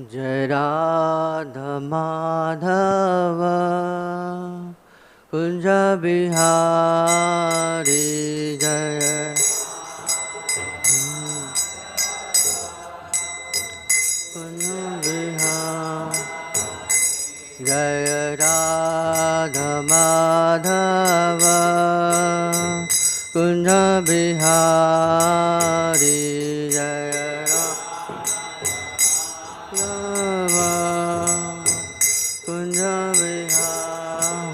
Jai Radha Madhava Kunja Bihari Jaya Kunja Bihari Jaya Radha Madhava Kunja Bihari Jaya Kunja Bihari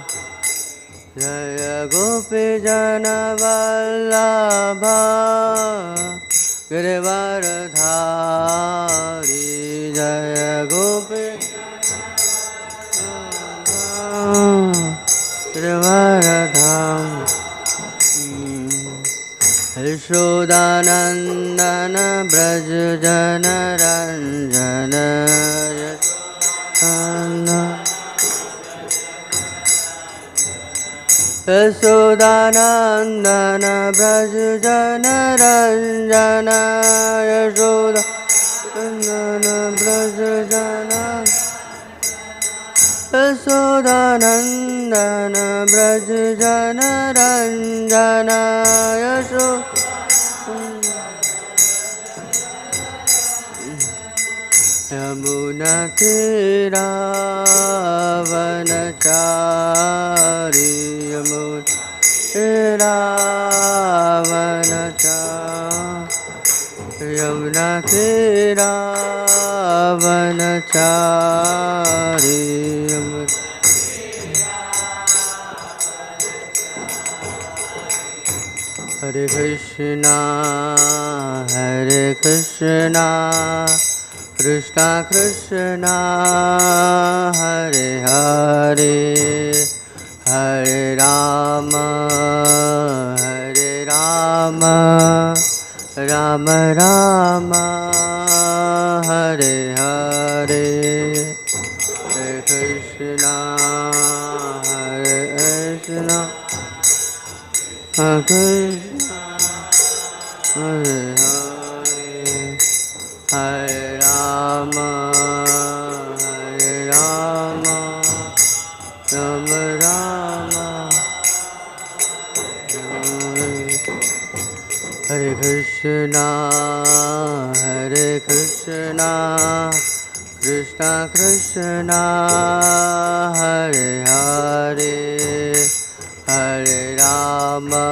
Jaya Gopi Jana Vallabha Girivaradhari Jaya Gopi Girivaradhari Yashodanandana Braj Jana Ranjana Yashodanandana Braj Jana Ranjana Yashodanandana Braj Jana Yashodanandana Braj Jana Ranjana Yamuna Tira Vanachari Yamuna Tira Vanachari Yamuna Tira Vanachari Hare Krishna Krishna Krishna Hare Hare Hare Rama Rama Rama Hare Hare Hare Krishna Krishna Hare Hare Hare Rama Rama Rama Hare Krishna Krishna Krishna Hare Hare Hare Rama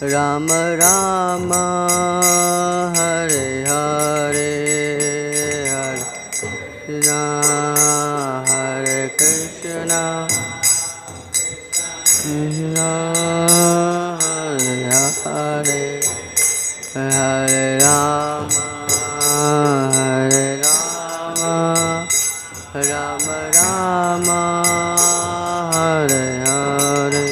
Rama Rama Hare Hare Hare Krishna Krishna Hare Hare Rama Rama Rama Hare Hare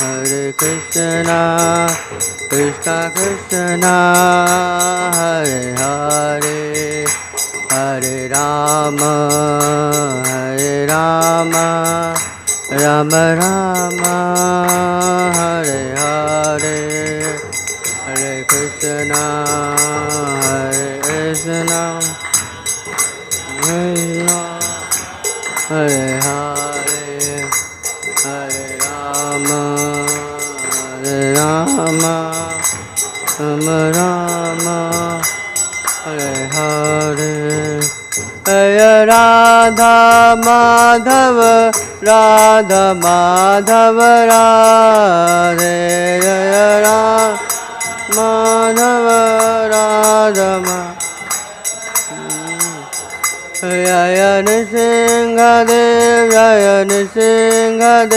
Hare Krishna Krishna Krishna Hare Hare Hare Rama Rama Rama Hare Hare Hare Krishna Hare Hare Hare Rama Rama Rama Hare Hare Jaya Radha Madhava Radha Madhava Radhe Jaya Radha Madhava Radha Jaya Nrsimhadev Jaya Nrsimhadev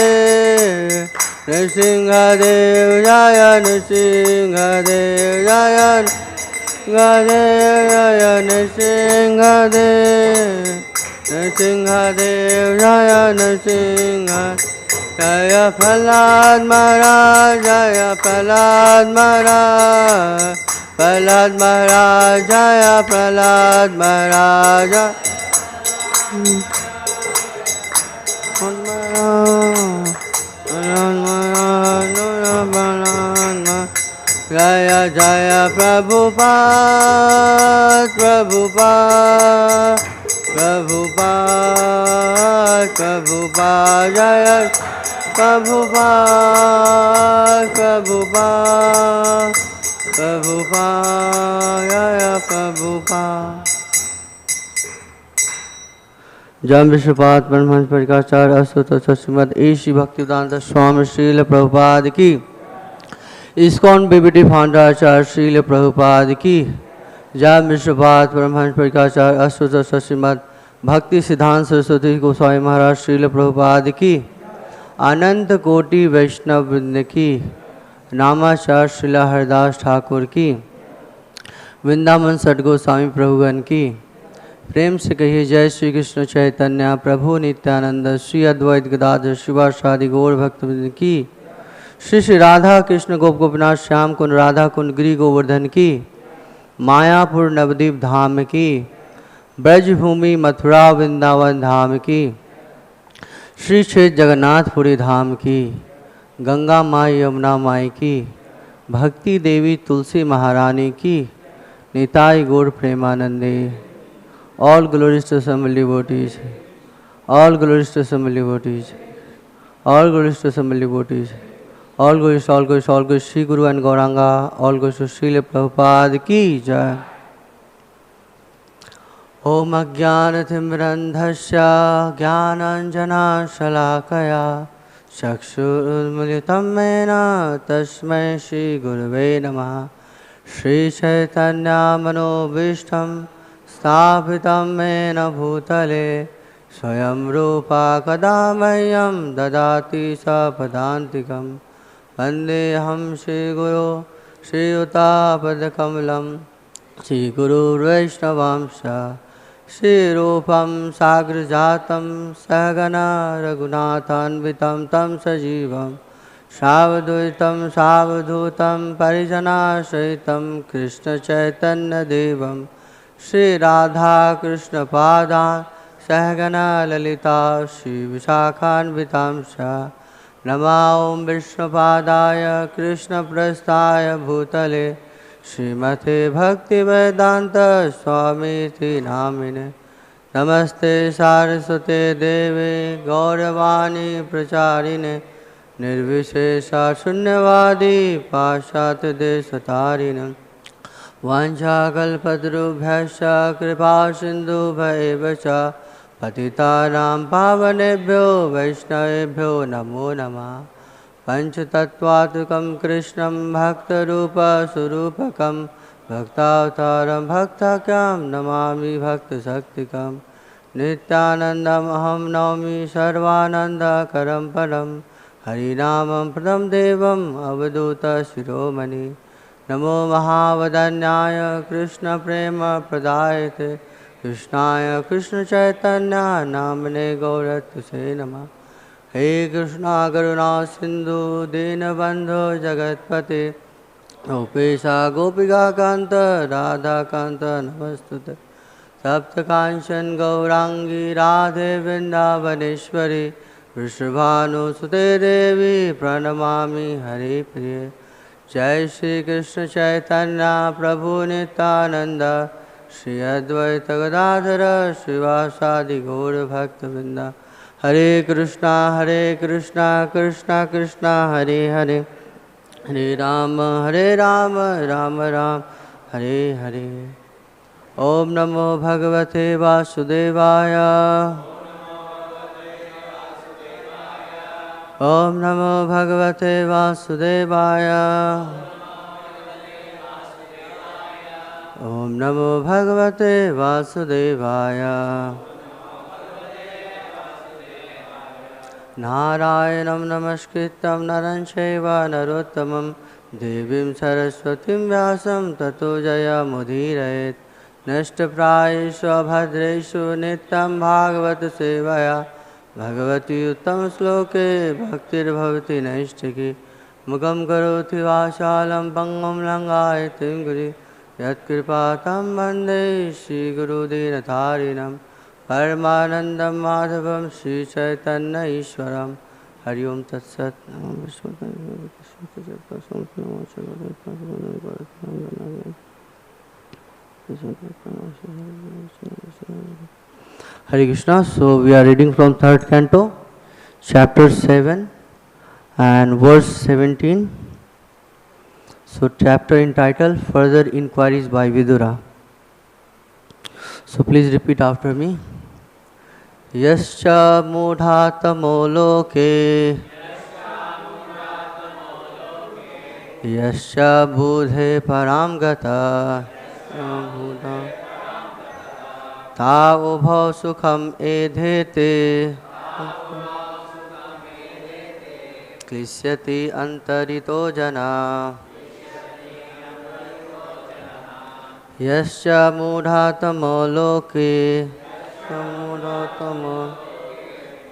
Nrsimhadev Jaya Nrsimhadev Jaya Jaya Nrsimhadev Nrsimhadev Jaya Nrsimhadev Jaya Prahlad Maharaj Jaya Prahlad Maharaj Prahlad Maharaj Jaya Prahlad Maharaj Jaya Jaya Prabhupada, Prabhupada, Prabhupada, Prabhupada, Jaya Prabhupada, Prabhupada, Prabhupada, Jaya Prabhupada. जम विश्वपाद परमहंस परिकाचार्य अस्तोत्र श्रीमद श्री भक्तिवेदांत स्वामी श्रील प्रभुपाद की, ISKCON BBT founder आचार्य श्रील प्रभुपाद की, जम विश्वपाद परमहंस परिकाचार्य अस्तोत्र श्रीमद भक्ति सिद्धांत सरस्वती गोस्वामी महाराज श्रील प्रभुपाद की, अनंत कोटि वैष्णव वृंद की, नामाचार्य श्रीला हरिदास ठाकुर की, वृंदावन सद्गोस्वामी प्रभुगण की, प्रेम से कहिए जय श्री कृष्ण चैतन्य प्रभु नित्यानंद श्री अद्वैत गदाधर शिवासादि गौर भक्तवृंद की, श्री श्री राधा कृष्ण गोप गोपीनाथ श्याम कुंड राधा कुंड गिरि गोवर्धन की, मायापुर नवद्वीप धाम की, ब्रजभूमि मथुरा वृंदावन धाम की, श्री क्षेत्र जगन्नाथपुरी धाम की, गंगा माई यमुना माई की, भक्ति देवी तुलसी महारानी की, निताई गौर प्रेमानंदे. All glories to some devotees, all glories to some devotees, all glories to some devotees, all glories, all glories, all glories, Shri Guru and Gauranga, all glories to Srila Prabhupada ki jai. Om Ajnanatimbrandhasya Jnananjana Shalakaya Chakshurmilitam Mena Tasmai Shri Gurave Namaha. Shri Chaitanya Manobhishtam स्थापितं main भूतले स्वयं रूपा कदा मह्यं ददाति सपदान्तिकं वन्देऽहं श्रीगुरो श्रीयुतापदकमलं श्रीगुरुर्वैष्णवांश श्रीरूपं साग्रजातं सहगना रघुनाथान्वितं तं सजीवं सावधूतं सावधूतं परिजनासहितं कृष्णचैतन्यदेवं श्री राधा कृष्ण पादान् सहगना ललिता श्री विशाखान्वितांश नमा ओं विष्णुपादाय कृष्ण प्रस्थाय भूतले श्रीमते भक्ति वेदांत स्वामीति नामिने. नमस्ते सारस्वते देवे गौरवाणी प्रचारिणे निर्विशेष शून्यवादी पाश्चात्य देशतारिणे. वाञ्छाकल्पतरुभ्यश्च कृपा सिन्धुभ्येव च पतितानां पावनेभ्यो वैष्णवेभ्यो नमो नमः. पञ्चतत्त्वात्मकं कृष्णं भक्तरूपस्वरूपकं भक्तावतारं भक्ताख्यं नमामि भक्तशक्तिकं. नित्यानन्दमहं नौमि सर्वानन्दकरं परं हरिनामं प्रदं देवम् अवधूतशिरोमणि. नमो महावदन्याय कृष्ण प्रेम प्रदायते कृष्णाय कृष्ण चैतन्य नामने गौरत्से नमः. हे कृष्णा करुणा सिंधु दीनबंधो जगत्पते गोपेशा गोपिका कांत राधा कांत नमस्तुते. सप्तकांचन गौरांगी राधे वृंदावनेश्वरी वृषभानुसुते देवी प्रणमामि हरि प्रिये. जय श्री कृष्ण चैतन्य प्रभु नित्यानंद श्री अद्वैत गदाधर श्रीवासादि गौर भक्तवृंद. हरे कृष्णा कृष्णा कृष्णा हरे हरे हरे राम राम राम हरे हरे. ओम नमो भगवते वासुदेवाय. ओम नमो भगवते वासुदेवाय. ओम नमो भगवते वासुदेवाय. नारायणं नमस्कृत्यं नरं चैव नरोत्तमं देवीं सरस्वतीं व्यासं ततो जयमुदीरयेत्. नष्टप्रायेषु अभद्रेषु नित्यं भागवत सेवया भगवती उत्तम श्लोके भक्तिर्भवति नैष्ठिकी. मुखं करोति वाचालं पंगुं लङ्घयते गिरिं यत्कृपातं वन्दे श्रीगुरुदीनतारिणं. परमानंदम माधवम श्री चैतन्य ईश्वरम हरि ओम तत्सत नमो Hare Krishna. So we are reading from third canto, chapter 7 and verse 17. So chapter entitled Further Inquiries by Vidura. So please repeat after me. Yascha mūḍha-tamo loke Yascha buddhe param gataḥ Ta ubhau sukham edhete kliśyati antarito janaḥ Yascha mūḍha-tamo loke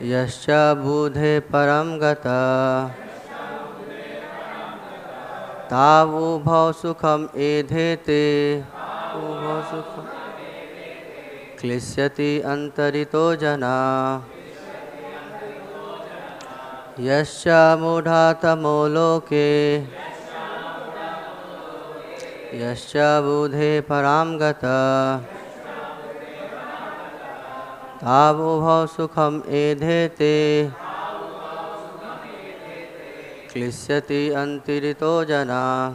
Yascha buddhe param gataḥ Ta ubhau sukham edhete kliśyati antarito janaḥ Yascha mūḍha-tamo loke Yascha buddhe param gataḥ Ta ubhau sukham edhete kliśyati antarito janaḥ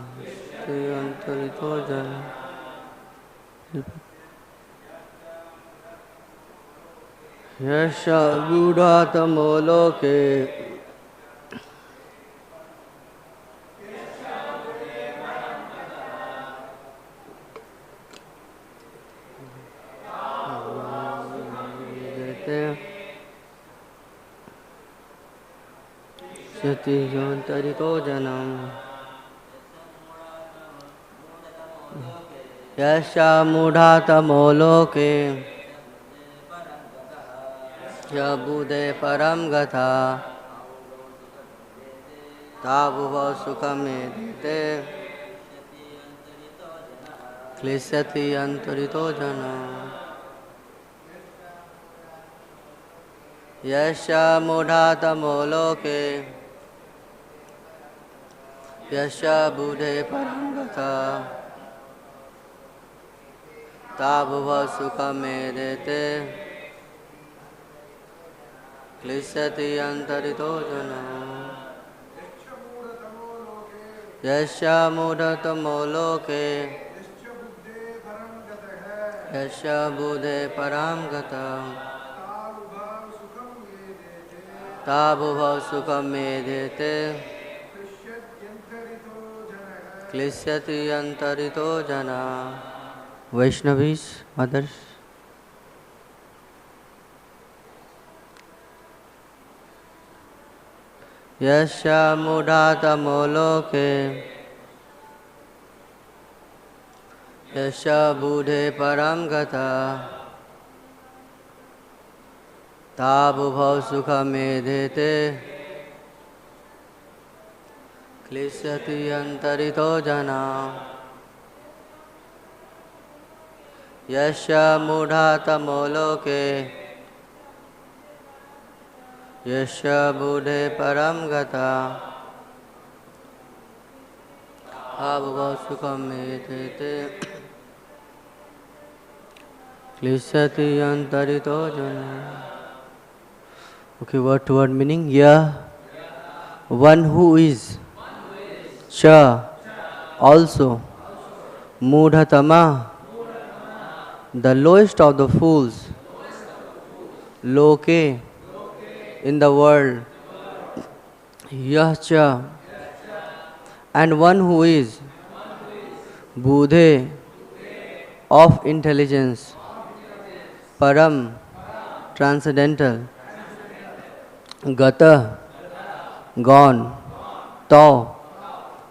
Yascha mūḍha-tamo loke antarito janaḥ Yascha mūḍha-tamo loke Ya buddhe param gataḥ Ta ubhau sukham edhete kliśyati antarito janaḥ Yascha mūḍha-tamo loke Yascha buddhe param gataḥ Ta ubhau sukham edhete kliśyati antarito janaḥ Yascha mūḍha-tamo loke Yascha buddhe param gataḥ Ta ubhau sukham edhete kliśyati antarito janaḥ Vaishnavis, others. Yascha mūḍha-tamo loke Yascha buddhe param gataḥ Ta ubhau sukham edhete kliśyati antarito janaḥ Yascha mūḍha-tamo loke Yascha buddhe param gataḥ Ta ubhau sukham edhete kliśyati antarito janaḥ Okay, word to word meaning. Yeah, one who is. Cha, also. mūḍha-tamaḥ, the lowest of the fools. Loke, in the world. Yascha, and one who is. Buddhe, of intelligence. Param, transcendental. Gataḥ, gone. To,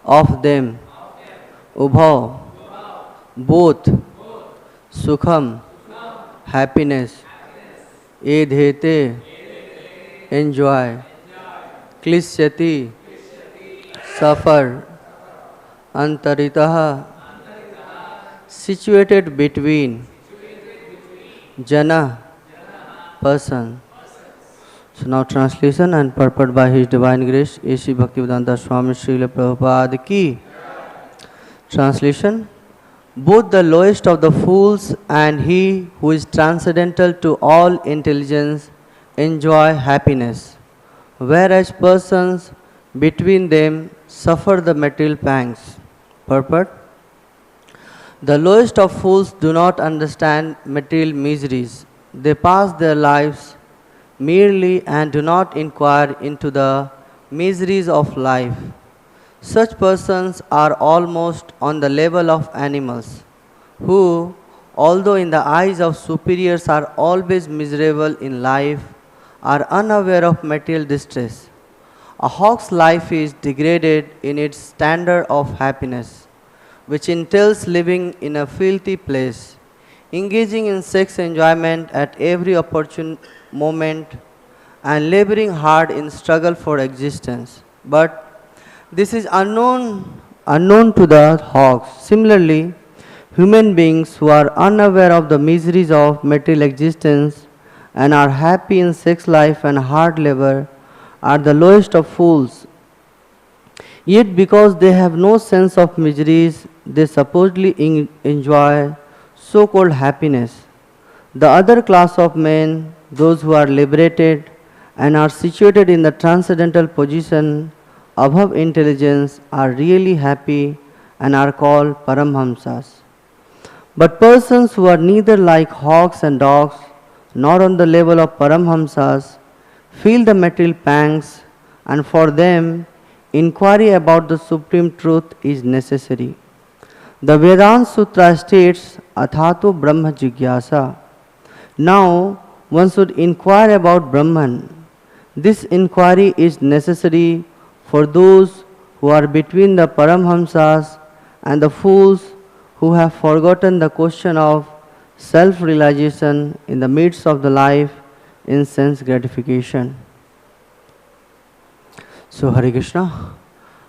of them. Ubhau, both. Sukham, happiness. Edhete, enjoy. Kliśyati, suffer. Antaritaḥ, situated between. Janaḥ, person. So now translation and purport by His Divine Grace, A.C. Bhaktivedanta Swami Srila Prabhupada ki. Translation. Both the lowest of the fools and he who is transcendental to all intelligence enjoy happiness, whereas persons between them suffer the material pangs. Purport. The lowest of fools do not understand material miseries. They pass their lives merely and do not inquire into the miseries of life. Such persons are almost on the level of animals, who, although in the eyes of superiors are always miserable in life, are unaware of material distress. A hawk's life is degraded in its standard of happiness, which entails living in a filthy place, engaging in sex enjoyment at every opportune moment, and laboring hard in struggle for existence. But this is unknown to the hawks. Similarly, human beings who are unaware of the miseries of material existence and are happy in sex life and hard labor are the lowest of fools. Yet because they have no sense of miseries, they supposedly enjoy so-called happiness. The other class of men, those who are liberated and are situated in the transcendental position above intelligence, are really happy and are called paramahaṁsas. But persons who are neither like hawks and dogs, nor on the level of paramahaṁsas, feel the material pangs, and for them, inquiry about the supreme truth is necessary. The Vedānta-sūtra states, "Athato brahma-jijñāsā." Now, one should inquire about Brahman. This inquiry is necessary for those who are between the paramahaṁsas and the fools who have forgotten the question of self-realization in the midst of the life in sense gratification. So, Hare Krishna,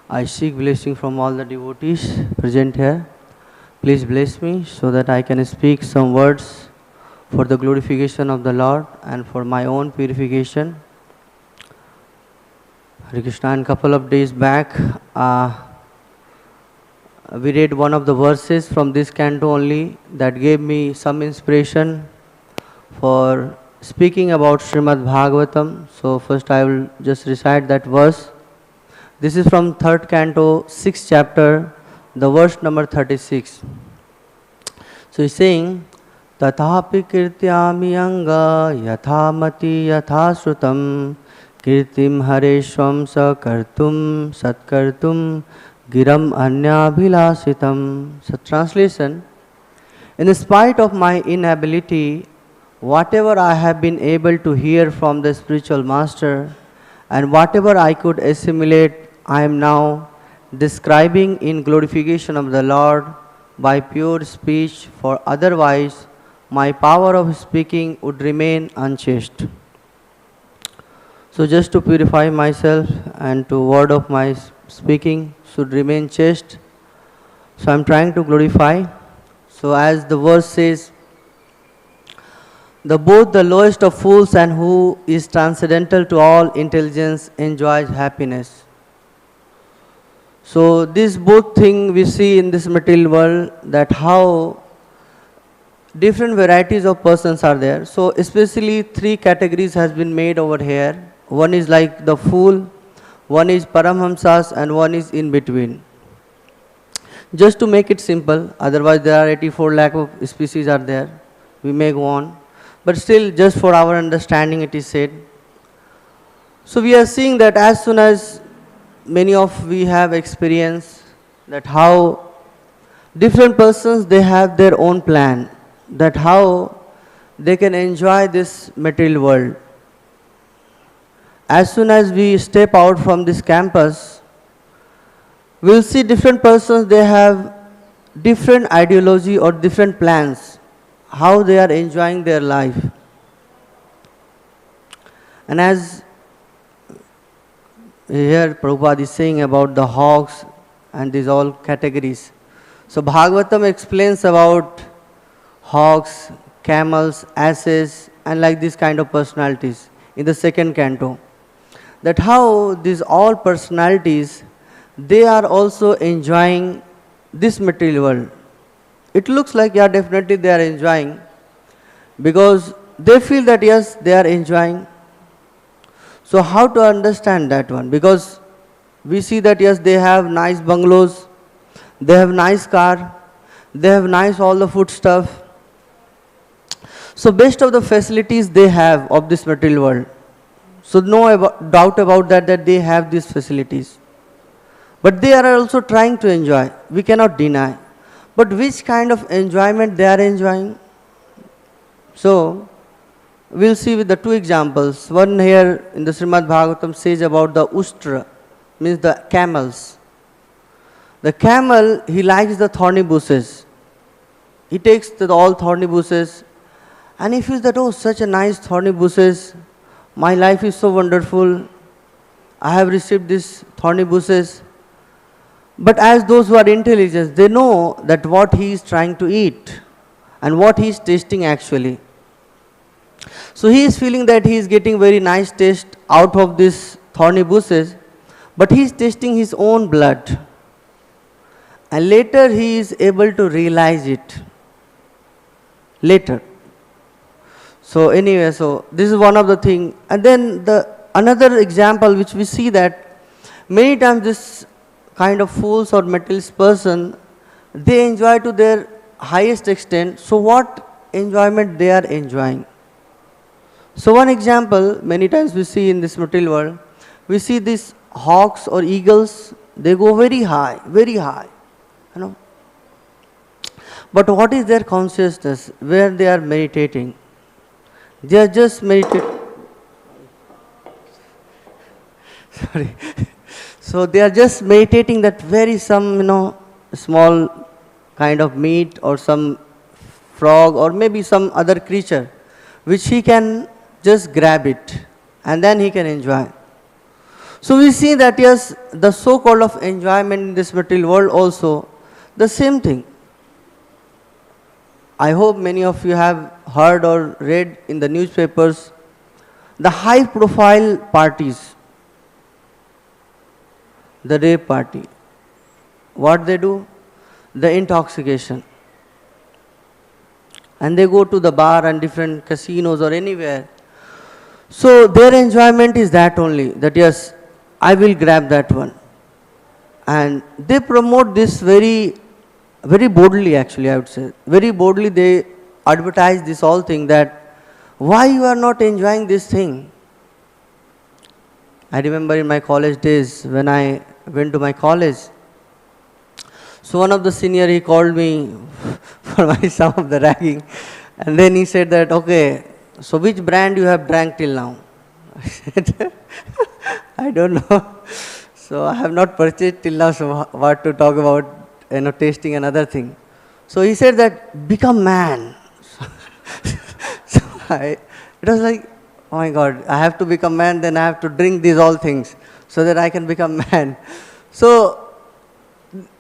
I seek blessing from all the devotees present here. Please bless me so that I can speak some words for the glorification of the Lord and for my own purification. Hare Krishna, and couple of days back, we read one of the verses from this canto only that gave me some inspiration for speaking about Srimad Bhagavatam. So first I will just recite that verse. This is from 3rd canto, 6th chapter, the verse number 36. So he's saying, "Tathapi kirtyami anga yathamati yathasrutam kirtim hareshwam sakartum satkartum giram anyabhilasitam." So translation, in spite of my inability, whatever I have been able to hear from the spiritual master and whatever I could assimilate, I am now describing in glorification of the Lord by pure speech, for otherwise my power of speaking would remain unchaste. So just to purify myself and to word of my speaking should remain chaste. So I am trying to glorify. So as the verse says, both the lowest of fools and who is transcendental to all intelligence enjoys happiness. So this both thing we see in this material world, that how different varieties of persons are there. So especially 3 categories has been made over here. One is like the fool, one is paramahaṁsas, and one is in between. Just to make it simple, otherwise there are 84 lakh of species are there. We may go on. But still, just for our understanding, it is said. So we are seeing that as soon as many of we have experienced that how different persons, they have their own plan, that how they can enjoy this material world. As soon as we step out from this campus, we will see different persons, they have different ideology or different plans, how they are enjoying their life. And as here Prabhupada is saying about the hawks and these all categories. So Bhagavatam explains about hawks, camels, asses, and like this kind of personalities in the second canto. That how these all personalities, they are also enjoying this material world. It looks like, yeah, definitely they are enjoying, because they feel that yes, they are enjoying. So how to understand that one? Because we see that yes, they have nice bungalows, they have nice car, they have nice all the food stuff. So best of the facilities they have of this material world. So no doubt about that, that they have these facilities. But they are also trying to enjoy. We cannot deny. But which kind of enjoyment they are enjoying? So we'll see with the two examples. One here in the Srimad Bhagavatam says about the ustra, means the camels. The camel, he likes the thorny bushes. He takes all thorny bushes and he feels that, oh, such a nice thorny bushes. My life is so wonderful. I have received these thorny bushes. But as those who are intelligent, they know that what he is trying to eat and what he is tasting actually. So he is feeling that he is getting very nice taste out of these thorny bushes, but he is tasting his own blood. And later he is able to realize it. Later. So anyway, so this is one of the things. And then another example which we see that many times this kind of fools or materialist person, they enjoy to their highest extent. So what enjoyment they are enjoying? So one example, many times we see in this material world, we see these hawks or eagles, they go very high, you know. But what is their consciousness? Where they are meditating? They are just meditating. Sorry. So they are just meditating that very some, small kind of meat or some frog or maybe some other creature which he can just grab it and then he can enjoy. So we see that yes, the so-called of enjoyment in this material world also, the same thing. I hope many of you have heard or read in the newspapers the high profile parties, the rape party. What they do? The intoxication. And they go to the bar and different casinos or anywhere. So their enjoyment is that only, that yes, I will grab that one. And they promote this very boldly actually, I would say. Very boldly they advertise this whole thing that why you are not enjoying this thing. I remember in my college days when I went to my college. So one of the senior, he called me for my some of the ragging. And then he said that, okay, so which brand you have drank till now? I said, I don't know. So I have not purchased till now, so what to talk about, tasting another thing. So he said that, become man. So it was like, oh my God, I have to become man, then I have to drink these all things so that I can become man. So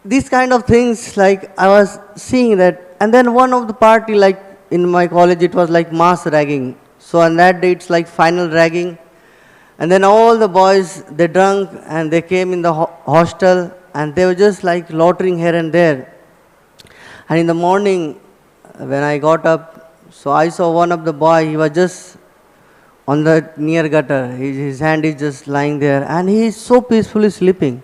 these kind of things, like I was seeing that, and then one of the party, like in my college, it was like mass ragging. So on that day, it's like final ragging. And then all the boys, they drunk and they came in the hostel and they were just like loitering here and there. And in the morning, when I got up, so I saw one of the boy, he was just on the near gutter. His hand is just lying there and he is so peacefully sleeping.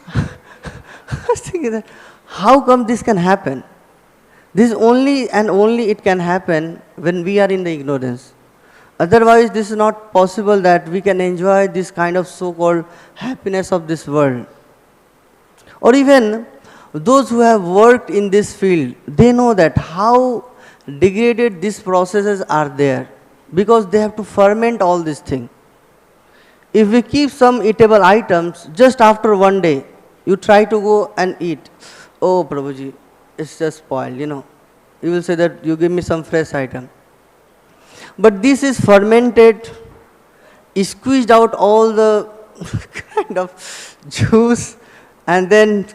I was thinking that, how come this can happen? This only and only it can happen when we are in the ignorance. Otherwise, this is not possible that we can enjoy this kind of so-called happiness of this world. Or even those who have worked in this field, they know that how degraded these processes are there, because they have to ferment all this thing. If we keep some eatable items, just after one day, you try to go and eat. Oh, Prabhuji, it's just spoiled, You will say that you give me some fresh item. But this is fermented, squeezed out all the kind of juice, and then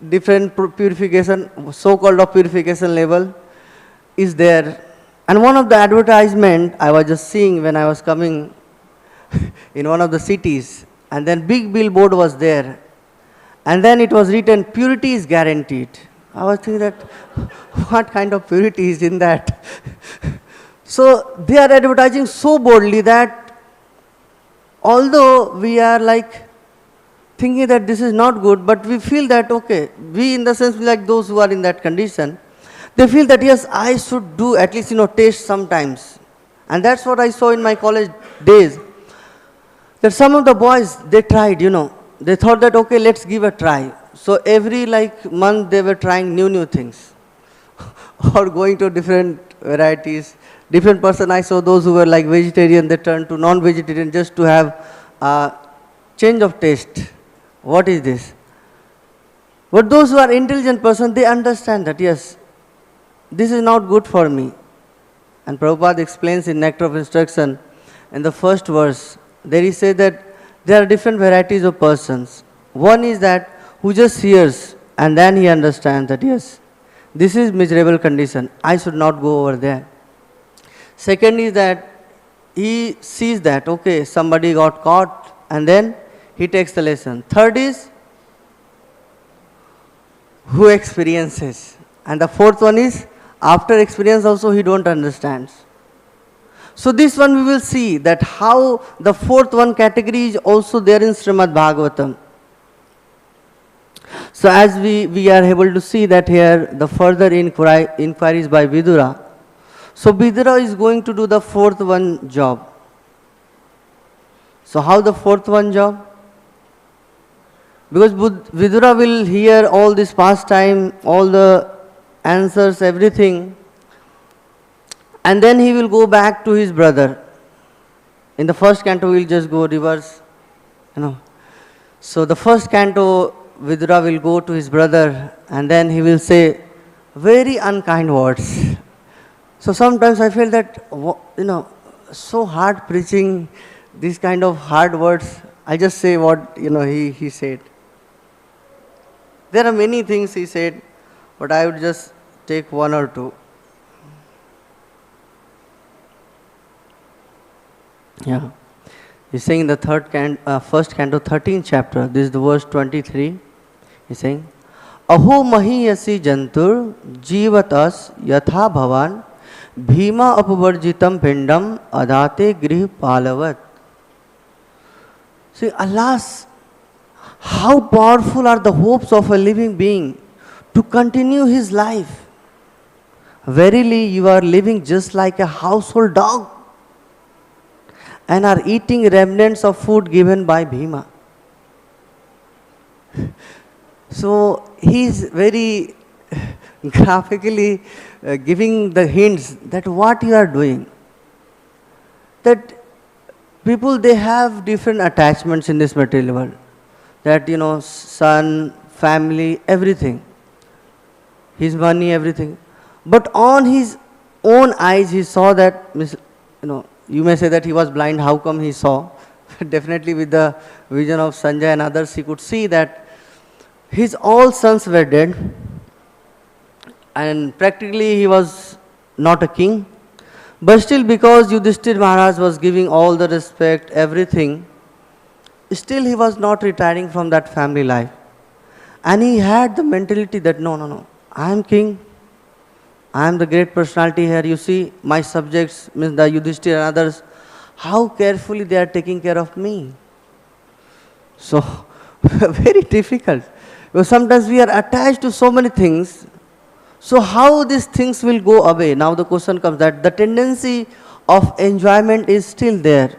different purification, so-called of purification level is there. And one of the advertisement I was just seeing when I was coming in one of the cities, and then big billboard was there, and then it was written, purity is guaranteed. I was thinking that, what kind of purity is in that? So they are advertising so boldly that although we are like thinking that this is not good, but we feel that, okay, we in the sense like those who are in that condition, they feel that yes, I should do at least, taste sometimes. And that's what I saw in my college days. That some of the boys, they tried, they thought that, okay, let's give a try. So every month they were trying new things or going to different varieties. Different person I saw, those who were like vegetarian, they turned to non-vegetarian just to have a change of taste. What is this? But those who are intelligent person, they understand that yes, this is not good for me. And Prabhupada explains in Nectar of Instruction, in the first verse, there he says that there are different varieties of persons. One is that who just hears and then he understands that yes, this is miserable condition, I should not go over there. Second is that he sees that, okay, somebody got caught and then he takes the lesson. Third is who experiences. And the fourth one is after experience also he don't understand. So this one we will see that how the fourth one category is also there in Srimad Bhagavatam. So as we are able to see that here the further inquiries by Vidura. So Vidura is going to do the fourth one job. So how the fourth one job? Because Vidura will hear all this pastime, all the answers, everything, and then he will go back to his brother. In the first canto, we will just go reverse, So the first canto, Vidura will go to his brother, and then he will say very unkind words. So sometimes I feel that, so hard preaching, these kind of hard words. I just say what, he said. There are many things he said, but I would just take one or two. Yeah. He's saying in the first canto, 13th chapter, this is the verse 23. He's saying, Aho mahiyasi jantur jivatas yatha bhavan bhima apavarjitam pindam adhate grih palavat. See, alas, how powerful are the hopes of a living being to continue his life. Verily, you are living just like a household dog and are eating remnants of food given by Bhima. So, he is very graphically giving the hints that what you are doing. That people, they have different attachments in this material world. That, son, family, everything. His money, everything. But on his own eyes, he saw that, you may say that he was blind. How come he saw? Definitely with the vision of Sanjay and others, he could see that his all sons were dead. And practically he was not a king. But still, because Yudhishthir Maharaj was giving all the respect, everything, still he was not retiring from that family life. And he had the mentality that no, I am king. I am the great personality here. You see, my subjects, means the Yudhishthir and others, how carefully they are taking care of me. So, very difficult. Because sometimes we are attached to so many things. So how these things will go away? Now the question comes that the tendency of enjoyment is still there.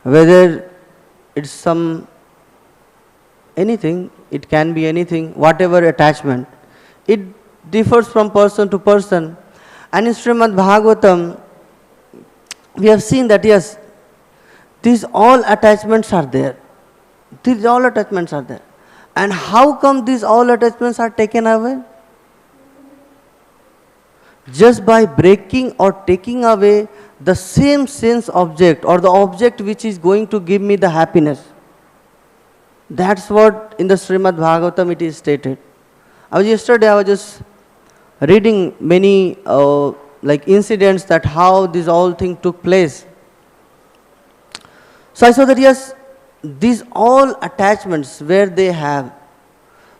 Whether it's anything, it can be anything, whatever attachment. It differs from person to person. And in Srimad Bhagavatam, we have seen that yes, these all attachments are there. These all attachments are there. And how come these all attachments are taken away? Just by breaking or taking away the same sense object or the object which is going to give me the happiness. That's what in the Srimad Bhagavatam it is stated. Yesterday I was just reading many like incidents that how this all thing took place. So I saw that yes, these all attachments where they have,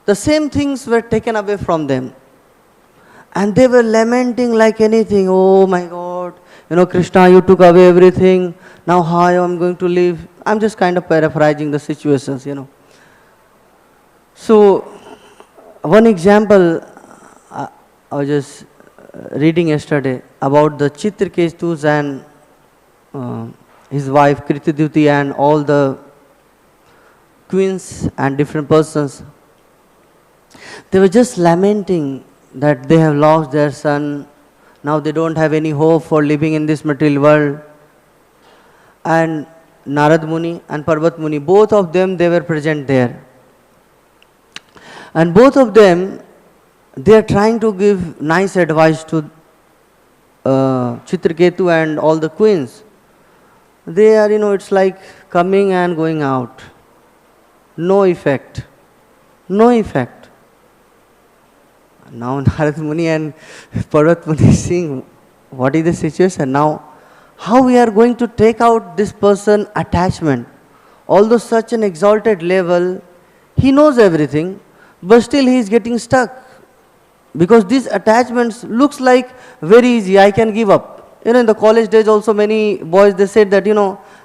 the same things were taken away from them. And they were lamenting like anything. Oh my God, Krishna, you took away everything. Now how I am going to live? I'm just kind of paraphrasing the situations, So, one example, I was just reading yesterday about the Chitraketus and his wife Kritiduti and all the queens and different persons. They were just lamenting that they have lost their son. Now they don't have any hope for living in this material world. And Narad Muni and Parvat Muni, both of them, they were present there. And both of them, they are trying to give nice advice to Chitraketu and all the queens. They are, it's like coming and going out. No effect. No effect. Now Narad Muni and Parvat Muni seeing what is the situation now. How we are going to take out this person attachment. Although such an exalted level, he knows everything, but still he is getting stuck. Because these attachments looks like very easy, I can give up. In the college days also many boys, they said that,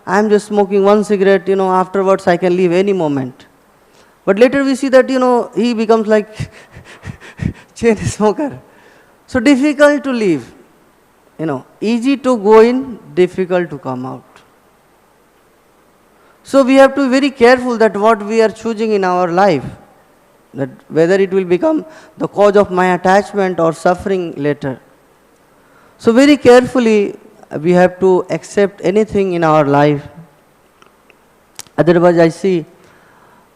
I am just smoking one cigarette, afterwards I can leave any moment. But later we see that, he becomes like chain smoker. So difficult to leave. Easy to go in, difficult to come out. So we have to be very careful that what we are choosing in our life, that whether it will become the cause of my attachment or suffering later. So very carefully we have to accept anything in our life. Otherwise I see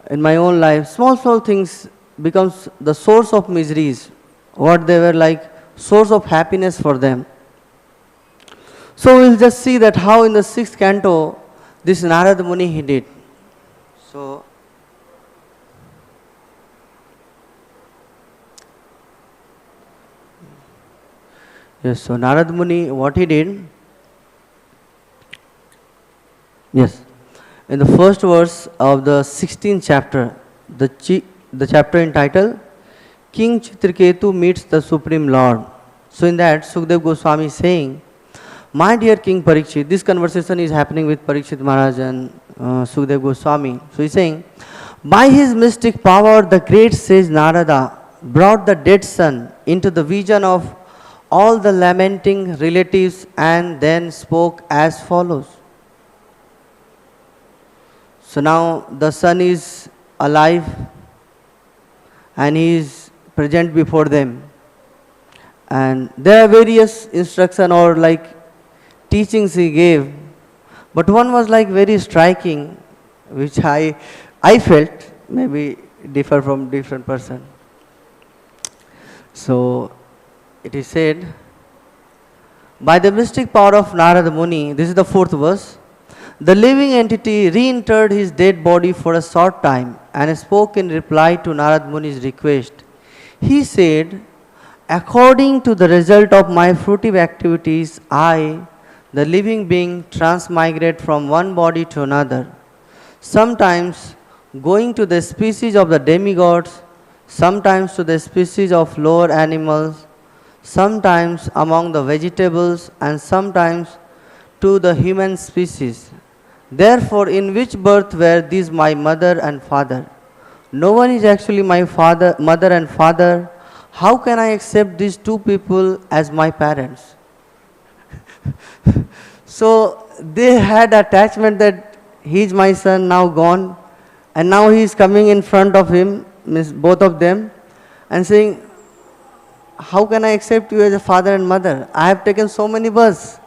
in my own life, small things becomes the source of miseries. What they were like, source of happiness for them. So we'll just see that how in the 6th canto, this Narad Muni he did. So, yes, so Narad Muni, what he did, yes, in the first verse of the 16th chapter, the chapter entitled, King Chitraketu meets the Supreme Lord. So in that, Sukdev Goswami is saying, my dear King Parikshit, this conversation is happening with Parikshit Maharaj and Sukdev Goswami. So he's saying, by his mystic power, the great sage Narada brought the dead son into the vision of all the lamenting relatives and then spoke as follows. So now the son is alive and he is present before them. And there are various instructions or like teachings he gave, but one was like very striking, which I felt maybe differ from different person. So it is said, by the mystic power of Narada Muni, this is the 4th verse, the living entity reinterred his dead body for a short time and spoke in reply to Narada Muni's request. He said, according to the result of my fruitive activities, I, the living being, transmigrate from one body to another, sometimes going to the species of the demigods, sometimes to the species of lower animals, sometimes among the vegetables, and sometimes to the human species. Therefore, in which birth were these my mother and father? No one is actually my mother and father. How can I accept these two people as my parents? So they had attachment that he is my son, now gone, and now he is coming in front of him, means both of them, and saying, how can I accept you as a father and mother? I have taken so many births.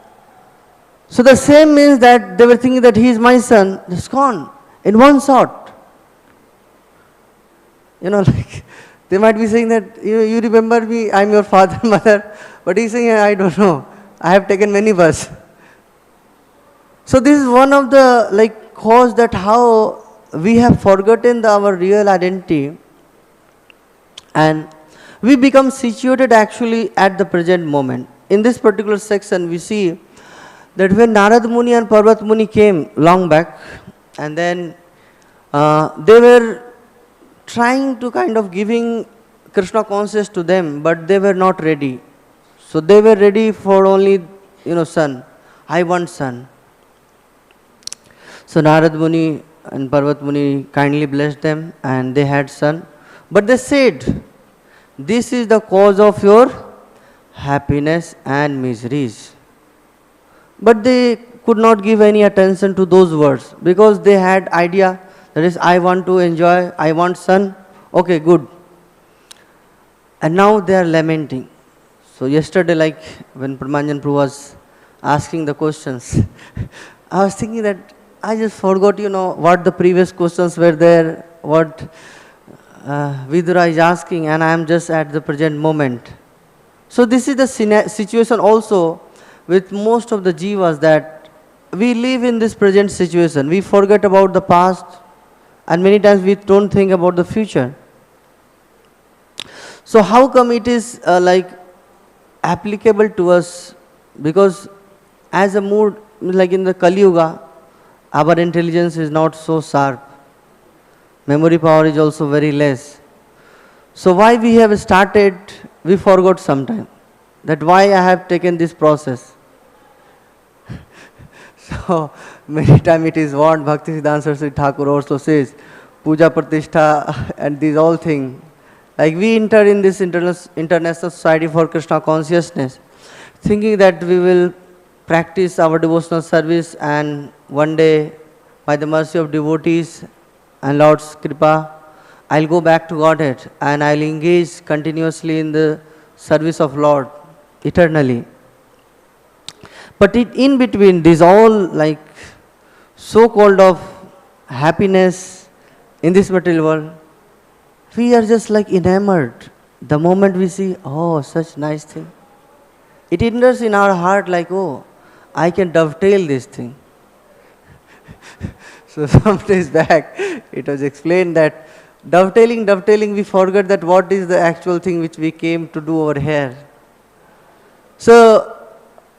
So the same means that they were thinking that he is my son, just gone, in one shot. Like they might be saying that, you remember me, I am your father and mother, but he is saying, I don't know, I have taken many births. So this is one of the cause that how we have forgotten our real identity and we become situated actually at the present moment. in this particular section we see that when Narad Muni and Parvat Muni came long back, and then they were trying to kind of giving Krishna consciousness to them, but they were not ready. So they were ready for only, son. I want son. So Narad Muni and Parvat Muni kindly blessed them and they had son. But they said, this is the cause of your happiness and miseries. But they could not give any attention to those words because they had idea, that is, I want to enjoy, I want son. Okay, good. And now they are lamenting. So yesterday, like when Pramanjan Prabhu was asking the questions, I was thinking that I just forgot, what the previous questions were there, what Vidura is asking, and I am just at the present moment. So this is the situation also with most of the jivas, that we live in this present situation. We forget about the past, and many times we don't think about the future. So how come it is applicable to us? Because as a mood, like in the Kali Yuga, our intelligence is not so sharp. Memory power is also very less. So why we have started, we forgot sometime. That why I have taken this process. So many times it is what Bhakti-Siddhanta Saraswati Thakur also says, Puja Pratishtha and these all things. Like we enter in this international society for Krishna consciousness, thinking that we will practice our devotional service and one day, by the mercy of devotees and Lord's Kripa, I'll go back to Godhead and I'll engage continuously in the service of Lord eternally. But in between, these all like so-called of happiness in this material world, we are just like enamored. The moment we see, oh, such nice thing, it enters in our heart like, oh, I can dovetail this thing. So some days back, it was explained that dovetailing, we forget that what is the actual thing which we came to do over here. So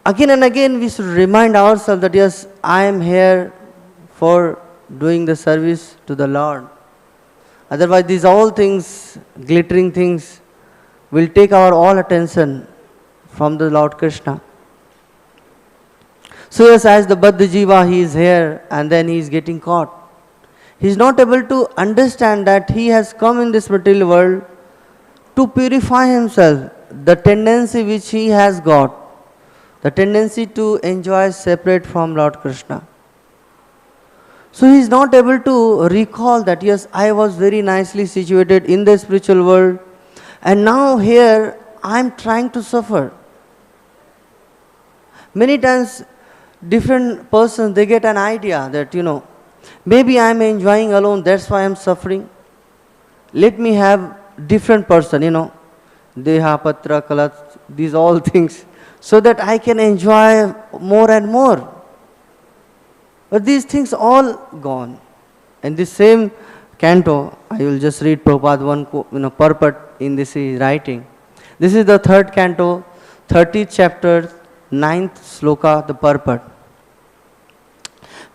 again and again, we should remind ourselves that yes, I am here for doing the service to the Lord. Otherwise, these all things, glittering things, will take our all attention from the Lord Krishna. So yes, as the Baddha Jiva, he is here and then he is getting caught. He is not able to understand that he has come in this material world to purify himself, the tendency which he has got, the tendency to enjoy separate from Lord Krishna. So he is not able to recall that yes, I was very nicely situated in the spiritual world and now here I am trying to suffer. Many times different persons, they get an idea that maybe I am enjoying alone, that's why I am suffering. Let me have different person, Deha, Patra, Kalat, these all things, so that I can enjoy more and more. But these things all gone. In this same canto, I will just read Prabhupada one purport in this writing. This is the third canto, 30th chapter, 9th sloka, the purport.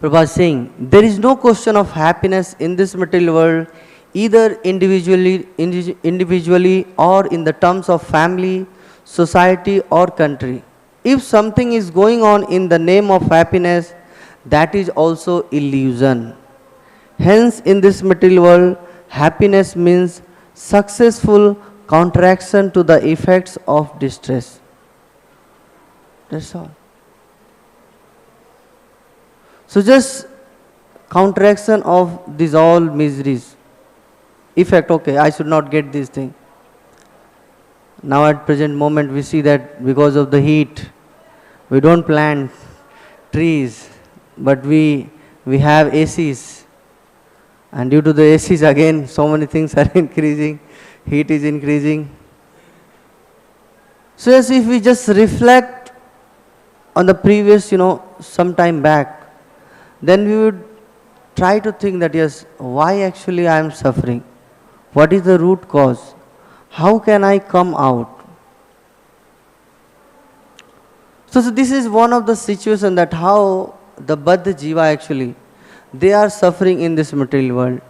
Prabhupada is saying, there is no question of happiness in this material world, either individually or in the terms of family, society or country. If something is going on in the name of happiness, that is also illusion. Hence, in this material world, happiness means successful counteraction to the effects of distress. That's all. So just counteraction of these all miseries. Effect, okay, I should not get this thing. Now at present moment we see that because of the heat, we don't plant trees, but we have ACs. And due to the ACs again, so many things are increasing, heat is increasing. So yes, if we just reflect on the previous, some time back, then we would try to think that yes, why actually I am suffering? What is the root cause? How can I come out? So this is one of the situations that how the Baddha Jiva actually, they are suffering in this material world.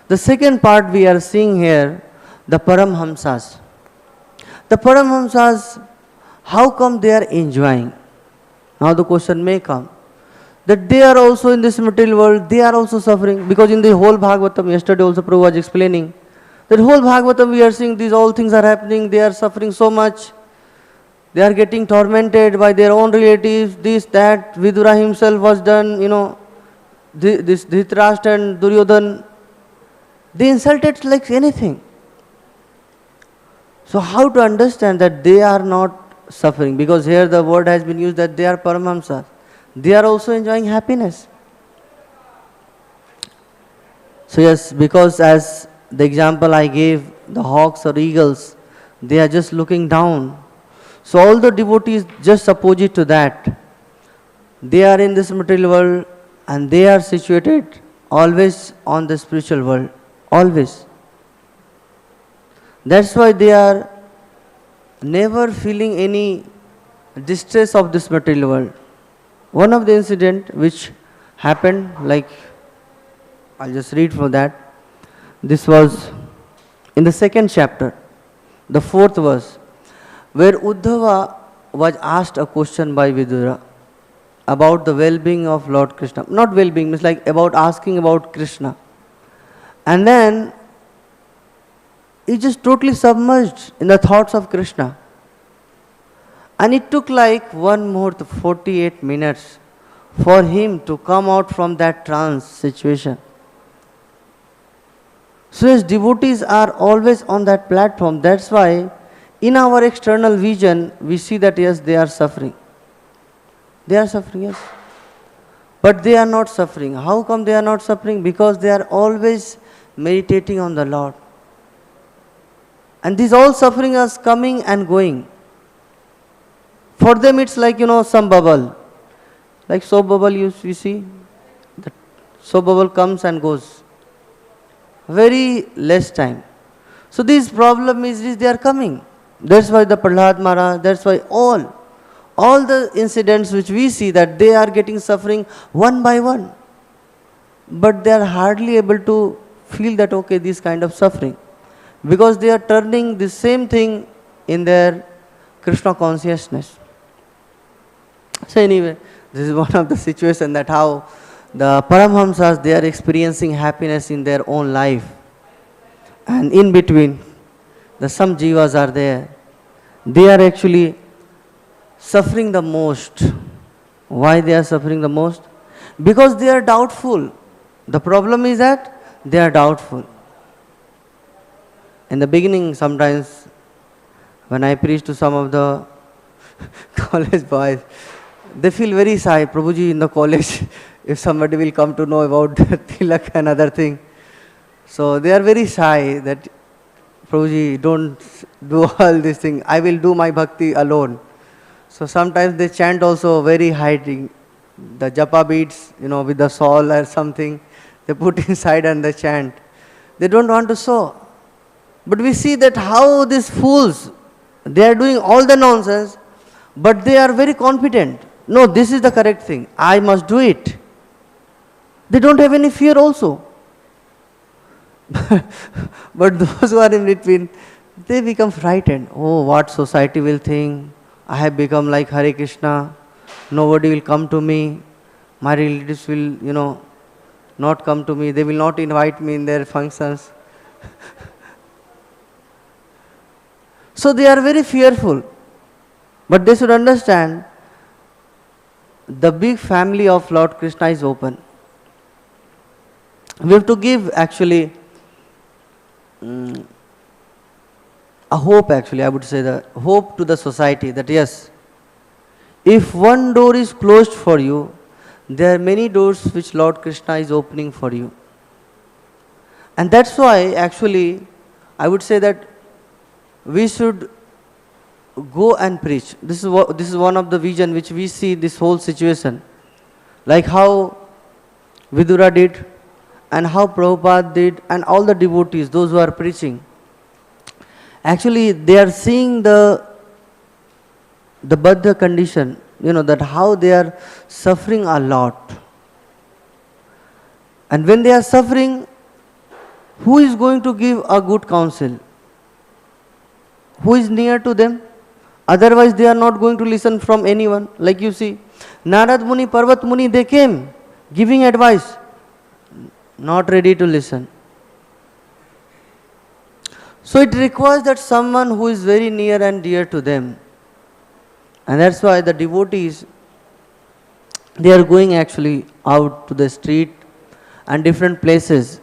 The second part we are seeing here, the paramahaṁsas. The paramahaṁsas, how come they are enjoying? Now the question may come, that they are also in this material world, they are also suffering. Because in the whole Bhagavatam, yesterday also Prabhu was explaining, that whole Bhagavatam we are seeing these all things are happening, they are suffering so much. They are getting tormented by their own relatives, this, that. Vidura himself was done, this Dhritarashtra and Duryodhan. They insulted like anything. So how to understand that they are not suffering? Because here the word has been used that they are paramahaṁsas. They are also enjoying happiness. So yes, because as the example I gave, the hawks or eagles, they are just looking down. So all the devotees just opposite to that. They are in this material world and they are situated always on the spiritual world. Always. That's why they are never feeling any distress of this material world. One of the incident which happened, like, I'll just read from that. This was in the second chapter, the 4th verse, where Uddhava was asked a question by Vidura about the well-being of Lord Krishna. Not well-being, means like about asking about Krishna. And then he just totally submerged in the thoughts of Krishna. And it took like 48 minutes for him to come out from that trance situation. So his devotees are always on that platform. That's why in our external vision, we see that yes, they are suffering. They are suffering, yes. But they are not suffering. How come they are not suffering? Because they are always meditating on the Lord. And these all suffering is coming and going. For them it's like, some bubble. Like soap bubble we see. The soap bubble comes and goes. Very less time. So these problem miseries, they are coming. That's why the Prahlad Maharaj, that's why all the incidents which we see that they are getting suffering one by one. But they are hardly able to feel that, okay, this kind of suffering. Because they are turning the same thing in their Krishna consciousness. So anyway, this is one of the situations that how the paramahaṁsas, they are experiencing happiness in their own life. And in between, some jivas are there. They are actually suffering the most. Why they are suffering the most? Because they are doubtful. The problem is that they are doubtful. In the beginning, sometimes, when I preach to some of the college boys, they feel very shy. Prabhuji, in the college, if somebody will come to know about tilak and other thing. So they are very shy that, Prabhuji, don't do all this thing. I will do my bhakti alone. So sometimes they chant also very hiding. The japa beads, with the saul or something, they put inside and they chant. They don't want to show. But we see that how these fools, they are doing all the nonsense, but they are very confident. No, this is the correct thing. I must do it. They don't have any fear also. But those who are in between, they become frightened. Oh, what society will think? I have become like Hare Krishna. Nobody will come to me. My relatives will, not come to me. They will not invite me in their functions. So they are very fearful. But they should understand, the big family of Lord Krishna is open. We have to give actually a hope, actually, I would say, the hope to the society that yes, if one door is closed for you, there are many doors which Lord Krishna is opening for you. And that's why actually I would say that we should go and preach. This is one of the vision which we see this whole situation. Like how Vidura did and how Prabhupada did and all the devotees, those who are preaching. Actually they are seeing the the Buddha condition, that how they are suffering a lot. And when they are suffering, who is going to give a good counsel? Who is near to them? Otherwise they are not going to listen from anyone. Like you see, Narad Muni, Parvat Muni, they came giving advice, not ready to listen. So it requires that someone who is very near and dear to them. And that's why the devotees, they are going actually out to the street and different places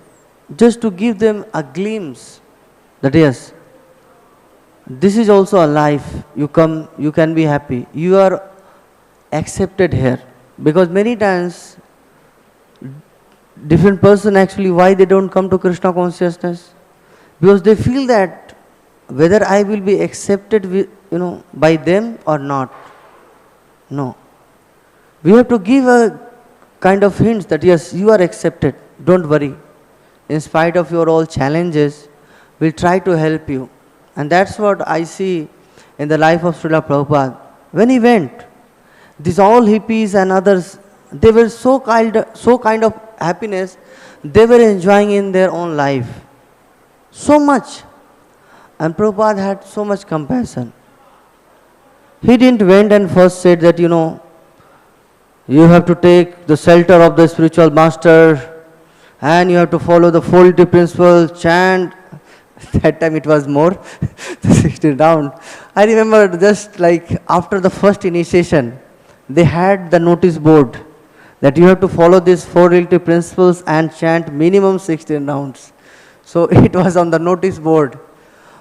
just to give them a glimpse that yes, this is also a life. You come, you can be happy. You are accepted here. Because many times, different person actually, why they don't come to Krishna consciousness? Because they feel that whether I will be accepted by them or not. No. We have to give a kind of hints that yes, you are accepted. Don't worry. In spite of your all challenges, we'll try to help you. And that's what I see in the life of Srila Prabhupada. When he went, these all hippies and others, they were so kind of happiness, they were enjoying in their own life. So much. And Prabhupada had so much compassion. He didn't went and first said that, you have to take the shelter of the spiritual master and you have to follow the 4 principle, chant. That time it was more, 16 round. I remember just like after the first initiation, they had the notice board that you have to follow these 4 relative principles and chant minimum 16 rounds. So it was on the notice board.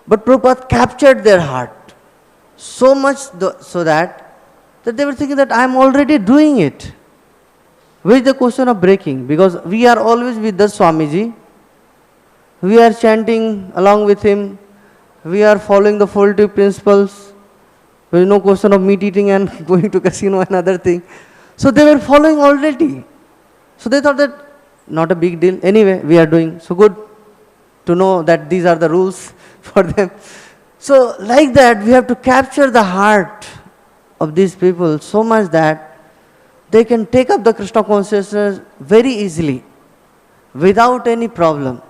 But Prabhupada captured their heart so much so that they were thinking that I am already doing it. Where is the question of breaking? Because we are always with the Swamiji. We are chanting along with him. We are following the 4 principles. There is no question of meat eating and going to casino and other thing. So they were following already. So they thought that not a big deal. Anyway, we are doing so good to know that these are the rules for them. So like that, we have to capture the heart of these people so much that they can take up the Krishna consciousness very easily without any problem.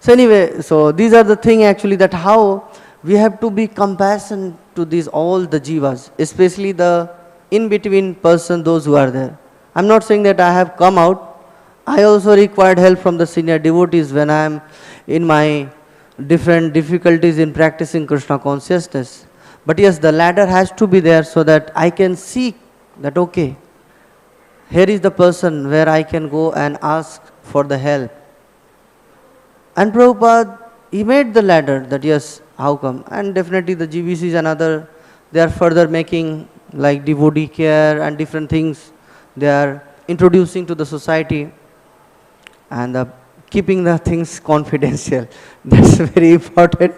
So anyway, so these are the thing actually that how we have to be compassionate to these all the jivas, especially the in-between person, those who are there. I'm not saying that I have come out. I also required help from the senior devotees when I am in my different difficulties in practicing Krishna consciousness. But yes, the ladder has to be there so that I can see that okay, here is the person where I can go and ask for the help. And Prabhupada, he made the ladder that yes, how come? And definitely the GBCs and other, they are further making like devotee care and different things they are introducing to the society and keeping the things confidential. That's very important.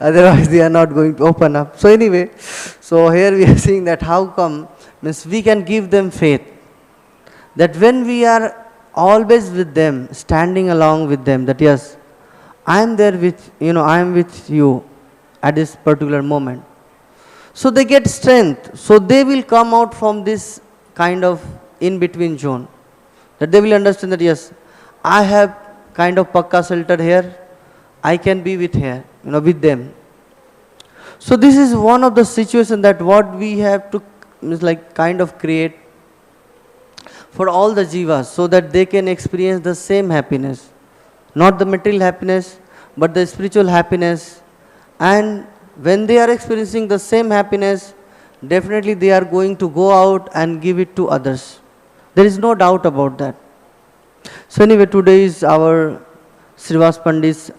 Otherwise they are not going to open up. So anyway, so here we are seeing that how come, means we can give them faith. That when we are always with them, standing along with them, that yes, I am there with, I am with you at this particular moment. So they get strength. So they will come out from this kind of in-between zone. That they will understand that yes, I have kind of pakka shelter here, I can be with here, with them. So this is one of the situations that what we have to kind of create for all the jivas so that they can experience the same happiness. Not the material happiness, but the spiritual happiness. And when they are experiencing the same happiness, definitely they are going to go out and give it to others. There is no doubt about that. So anyway, today is our Srivas Pandit's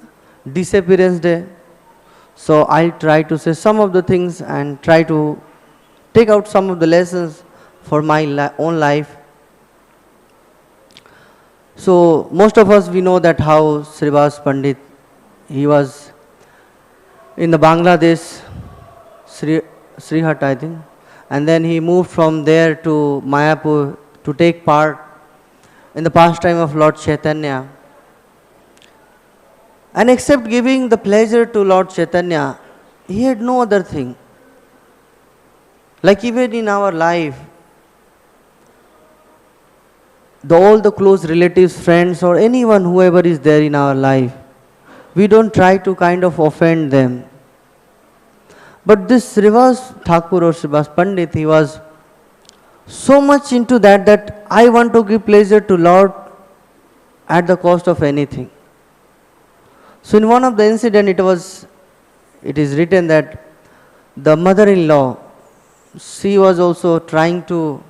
disappearance day. So I'll try to say some of the things and try to take out some of the lessons for my own life. So most of us, we know that how Srivas Pandit, he was in the Bangladesh, Srihat I think, and then he moved from there to Mayapur to take part in the pastime of Lord Chaitanya. And except giving the pleasure to Lord Chaitanya, he had no other thing. Like even in our life, all the close relatives, friends, or anyone, whoever is there in our life, we don't try to kind of offend them. But this Srivas Thakur or Srivas Pandit, he was so much into that I want to give pleasure to Lord at the cost of anything. So in one of the incident, it is written that the mother-in-law, she was also trying to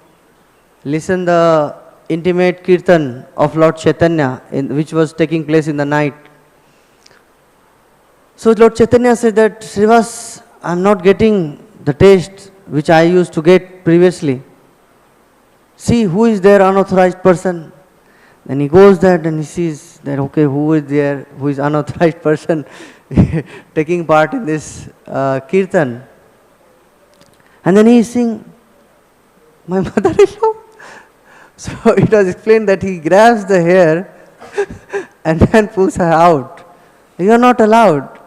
listen the intimate kirtan of Lord Chaitanya, which was taking place in the night. So Lord Chaitanya said that, Srivas, I am not getting the taste which I used to get previously. See who is there, unauthorized person. Then he goes there and he sees that, okay, who is there, who is unauthorized person taking part in this kirtan. And then he is saying, my mother-in-law. So it was explained that he grabs the hair and then pulls her out. You are not allowed.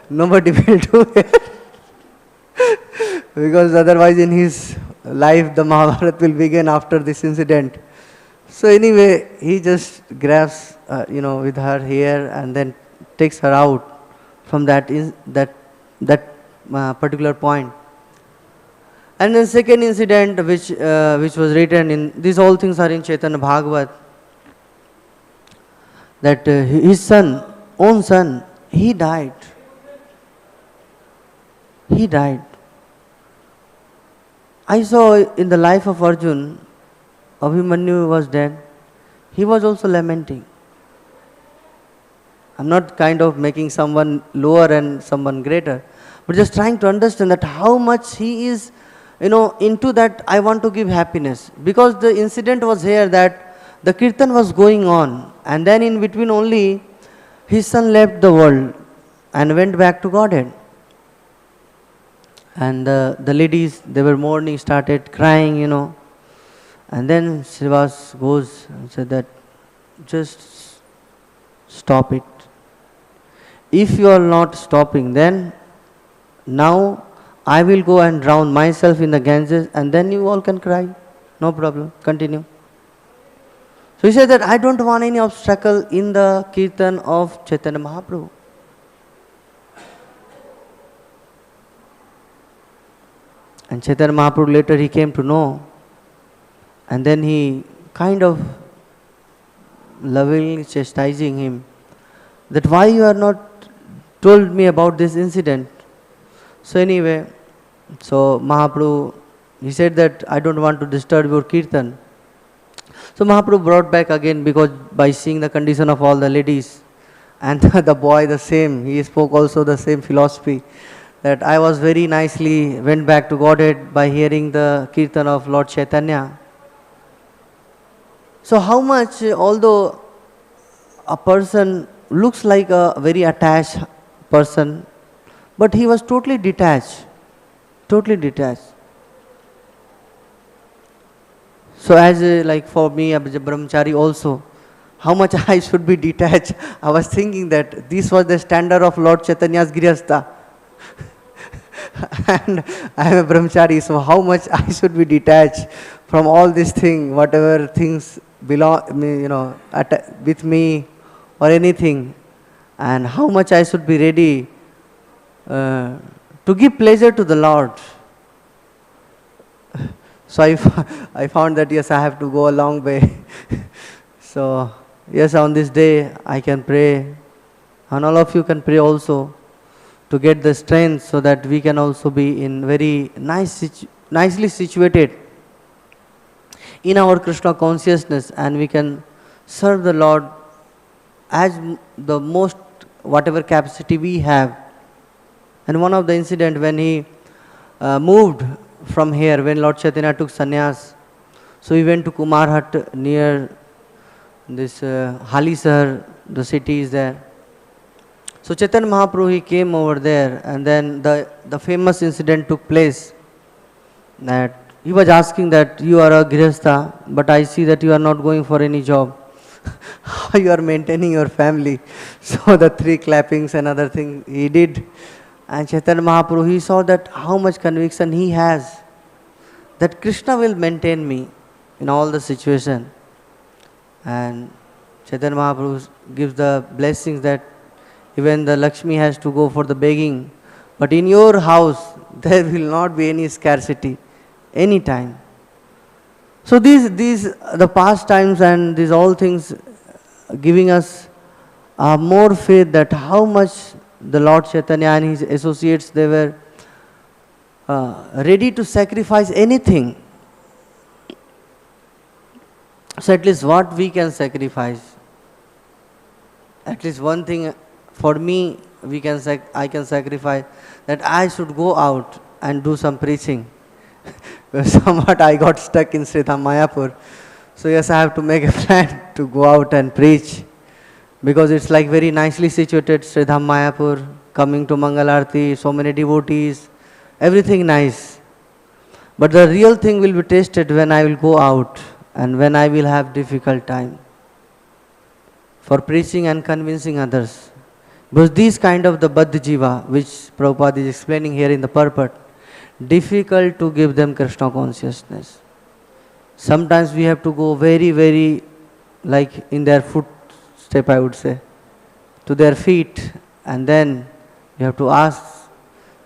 Nobody will do it. Because otherwise in his life the Mahabharata will begin after this incident. So anyway, he just grabs, with her hair and then takes her out from that particular point. And then second incident which was written in, these all things are in Chaitanya Bhagavat, that his own son, he died. He died. I saw in the life of Arjun, Abhimanyu was dead. He was also lamenting. I'm not kind of making someone lower and someone greater, but just trying to understand that how much he is, into that I want to give happiness. Because the incident was here that the kirtan was going on, and then in between only his son left the world and went back to Godhead. And the ladies, they were mourning, started crying, And then Srivas goes and said that, just stop it. If you are not stopping, then now I will go and drown myself in the Ganges, and then you all can cry. No problem, continue. So he said that I don't want any obstacle in the kirtan of Chaitanya Mahaprabhu. And Chaitanya Mahaprabhu later he came to know, and then he kind of lovingly chastising him, that why you are not told me about this incident. So anyway, so Mahaprabhu, he said that I don't want to disturb your kirtan. So Mahaprabhu brought back again, because by seeing the condition of all the ladies, and the boy the same, he spoke also the same philosophy, that I was very nicely went back to Godhead by hearing the kirtan of Lord Chaitanya. So how much, although a person looks like a very attached person, but he was totally detached. Totally detached. So as like for me, as a brahmachari also, how much I should be detached. I was thinking that this was the standard of Lord Chaitanya's grihastha. And I am a brahmachari, so how much I should be detached from all these things, whatever things belong me, with me or anything, and how much I should be ready to give pleasure to the Lord. So I found that yes, I have to go a long way. So yes, on this day I can pray, and all of you can pray also, to get the strength so that we can also be in very nicely situated in our Krishna consciousness, and we can serve the Lord as the most, whatever capacity we have. And one of the incident when he moved from here, when Lord Chaitanya took sannyas, so he went to Kumar Hut near this Halisahar, the city is there. So Chaitanya Mahaprabhu, he came over there, and then the famous incident took place, that he was asking that you are a grihastha, but I see that you are not going for any job. How you are maintaining your family? So the three clappings and other thing he did. And Chaitanya Mahaprabhu, he saw that how much conviction he has, that Krishna will maintain me in all the situation. And Chaitanya Mahaprabhu gives the blessings that even the Lakshmi has to go for the begging, but in your house there will not be any scarcity, any time. So these the past times and these all things giving us more faith that how much the Lord Chaitanya and his associates, they were ready to sacrifice anything. So at least what we can sacrifice, at least one thing for me, I can sacrifice, that I should go out and do some preaching. Somewhat I got stuck in Mayapur. So yes, I have to make a plan to go out and preach, because it's like very nicely situated, Mayapur, coming to Mangalarti, so many devotees, everything nice. But the real thing will be tasted when I will go out and when I will have difficult time for preaching and convincing others. Because these kind of the Baddha Jiva, which Prabhupada is explaining here in the Purport, difficult to give them Krishna consciousness. Sometimes we have to go very, very, like in their footstep, I would say, to their feet, and then you have to ask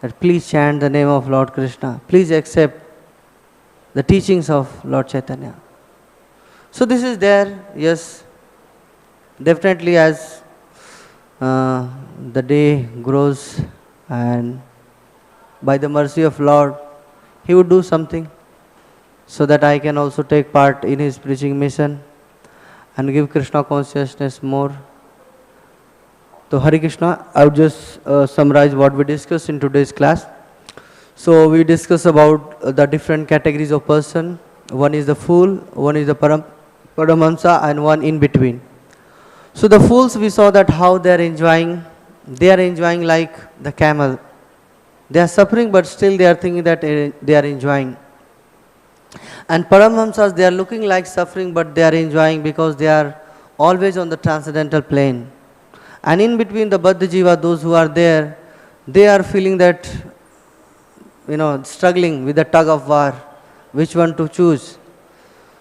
that please chant the name of Lord Krishna, please accept the teachings of Lord Chaitanya. So this is there, yes, definitely as the day grows, and by the mercy of Lord, He would do something so that I can also take part in His preaching mission and give Krishna consciousness more. So Hare Krishna, I would just summarize what we discussed in today's class. So we discussed about the different categories of person. One is the fool, one is the paramahaṁsa, and one in between. So the fools, we saw that how they are enjoying like the camel. They are suffering, but still they are thinking that they are enjoying. And paramahaṁsas, they are looking like suffering, but they are enjoying because they are always on the transcendental plane. And in between the Baddha Jiva, those who are there, they are feeling that, struggling with the tug of war, which one to choose.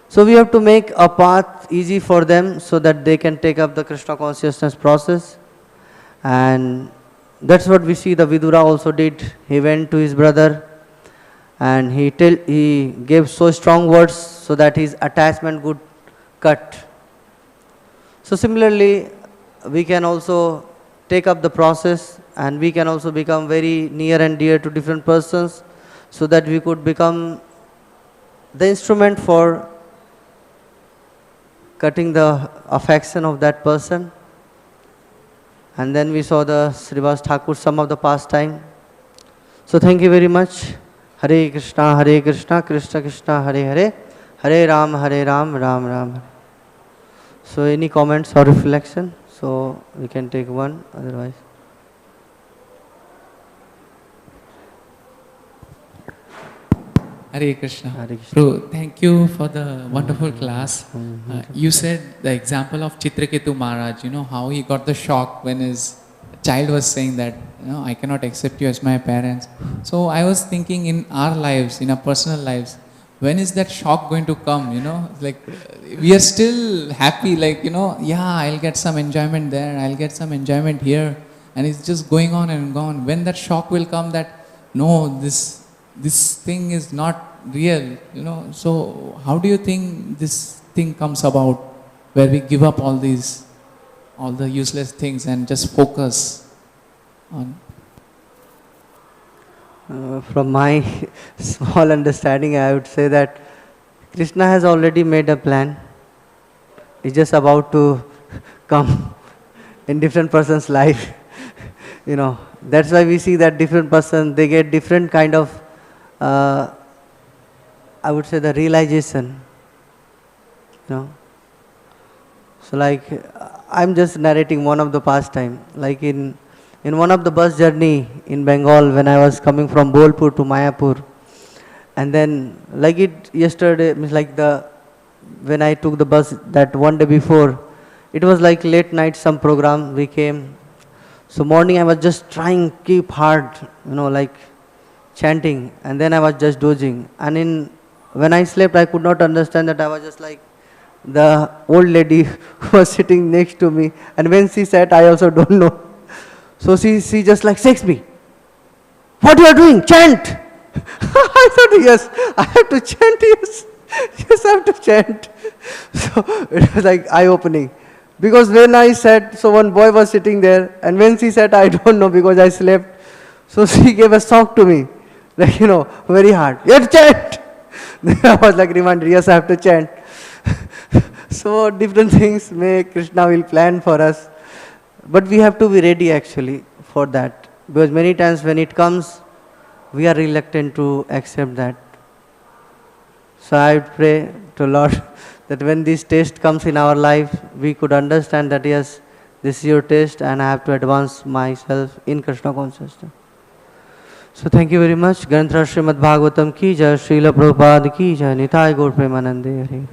So we have to make a path easy for them so that they can take up the Krishna consciousness process. And that's what we see the Vidura also did. He went to his brother and he gave so strong words so that his attachment would cut. So similarly, we can also take up the process and we can also become very near and dear to different persons so that we could become the instrument for cutting the affection of that person. And then we saw the Srivas Thakur, some of the pastime. So thank you very much. Hare Krishna, Krishna Krishna, Hare Hare, Hare Ram, Ram Ram Hare. So any comments or reflection? So we can take one, otherwise. Hare Krishna. Prabhu, thank you for the wonderful class. You said the example of Chitraketu Maharaj, how he got the shock when his child was saying that, I cannot accept you as my parents. So I was thinking in our lives, in our personal lives, when is that shock going to come, Like we are still happy, like, I'll get some enjoyment there, I'll get some enjoyment here. And it's just going on and on. When that shock will come that, no, this thing is not real, So how do you think this thing comes about, where we give up all the useless things and just focus on? From my small understanding, I would say that Krishna has already made a plan. It's just about to come in different person's life. That's why we see that different person, they get different kind of I would say the realization, So like I'm just narrating one of the pastime. Like in one of the bus journey in Bengal, when I was coming from Bolpur to Mayapur, and then like it yesterday, when I took the bus that one day before, it was like late night some program we came. So morning I was just trying, keep hard, like chanting, and then I was just dozing. And when I slept, I could not understand that I was just like the old lady who was sitting next to me. And when she sat, I also don't know. So she just like shakes me. What you are doing? Chant. I thought, yes, I have to chant, yes. Yes, I have to chant. So it was like eye-opening. Because when I sat, so one boy was sitting there, and when she sat, I don't know because I slept. So she gave a shock to me, like, very hard. You have to chant. Then I was like reminded, yes, I have to chant. So different things may Krishna will plan for us. But we have to be ready actually for that. Because many times when it comes, we are reluctant to accept that. So I would pray to Lord that when this test comes in our life, we could understand that yes, this is your test and I have to advance myself in Krishna consciousness. So thank you very much. Granth Srimad Bhagavatam ki jai, Srila Prabhupada ki jai, Nitai Gaur Premanande Hare.